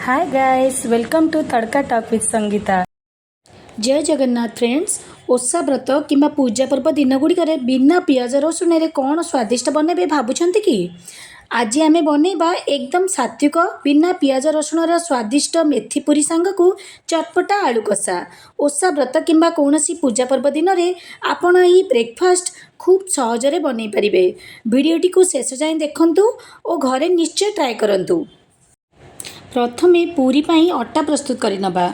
Hi guys, welcome to Tadka talk with Sangeeta. जय Jagannath friends. ओषा व्रत किंबा पूजा पर्व दिन गुड़िक बिना पियाज रसुण कौन स्वादिष्ट बनइबे भावुंट कि आज आम बनइबा एकदम सात्विक बिना पियाज रसुण स्वादिष्ट मेथी पूरी सांग को चटपटा आलू कषा। ओषा व्रत किंबा कौन पूजा पर्व दिन में आपण ये ब्रेकफास्ट खूब सहजरे बनई पारे। वीडियोटी को शेष जाए देखंतु और घरे निश्चय ट्राए करंतु। प्रथमे पूरी पाई अटा प्रस्तुत करनबा।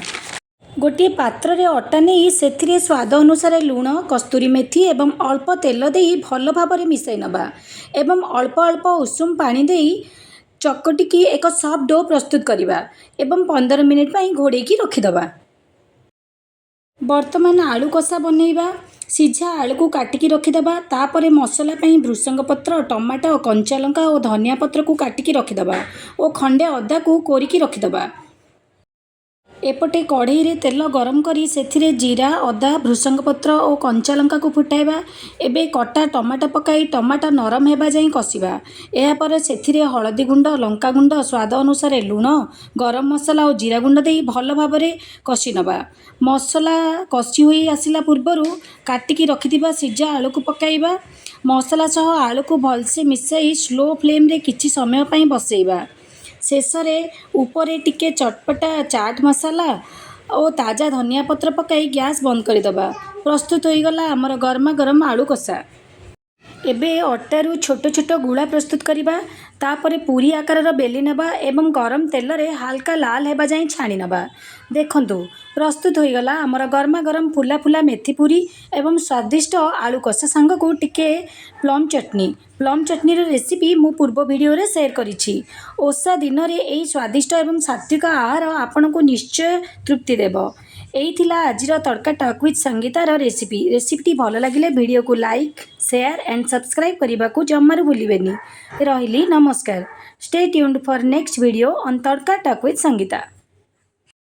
गोटे पात्र रे अटा नहीं से स्वाद अनुसार लुण कस्तूरी मेथी एवं अल्प तेल दे भल भाव मिसाई नबा एवं अल्प अल्प उषुम पानी दे चकटिकी एक सॉफ्ट डो प्रस्तुत करवा एवं 15 मिनिट पाई घोड़ेकी रखिदबा। वर्तमान आलू कषा बनइबा। सीझा आलू को काटिकी रखिदबा। तापरे मसला पाई भृषंग पत्र टमाटो कंचा लंका और धनिया पत्र को काटिकी रखिदबा और खंडे अदा को कोरिकी रखिदबा। एपटे कढ़ई रे तेल गरम करी सेथिरे जीरा अदा भृषंग पत्र और कंचा लंका को फुटाइबा। एबे कटा टमाटो पकाई टमाटो नरम हेबा जाई कषिबा। एहापर सेथिरे हलदी गुंड लंका गुंड स्वाद अनुसार लुण गरम मसला और जीरा गुंड दे भल भाव कषि नबा। मसला कषि होई आसिला पूर्वरु काटिकी रखिथिबा सीझा आलू को पकाइबा। मसला सह आलू को भलसे मिसाई स्लो फ्लेम रे किछि समय पई बसैबा। शेषरे उपरे टिके चटपटा चाट मसाला और ताजा धनिया पत्र पकाई गैस बंद करदबा। प्रस्तुत हो गला आमर गरमा गरम आलू कषा। एबे अटारू छोट छोट गुला प्रस्तुत करिबा। तापरे पूरी आकार बेली नबा एवं गरम तेल रे हल्का लाल हेबा जाई छाणी नबा। देखंतु प्रस्तुत हो गला आमर गरमा गरम फुला फुला मेथी पूरी एवं स्वादिष्ट आलू कषा सांग को टिके प्लम चटनी रेसिपी मु पूर्व वीडियो रे शेयर करिछि। ओषा दिन रे एई स्वादिष्ट एवं सात्विक आहार आपन को निश्चय तृप्ति देबो। एई थिला आजिर तड़का टॉक विथ संगीतार रेसिपीटी भल लगिले वीडियो को लाइक शेयर एंड सब्सक्राइब करने को जमारू भूलिबेनी। रहिली नमस्कार। Stay tuned for next video on tadka talk with Sangeeta.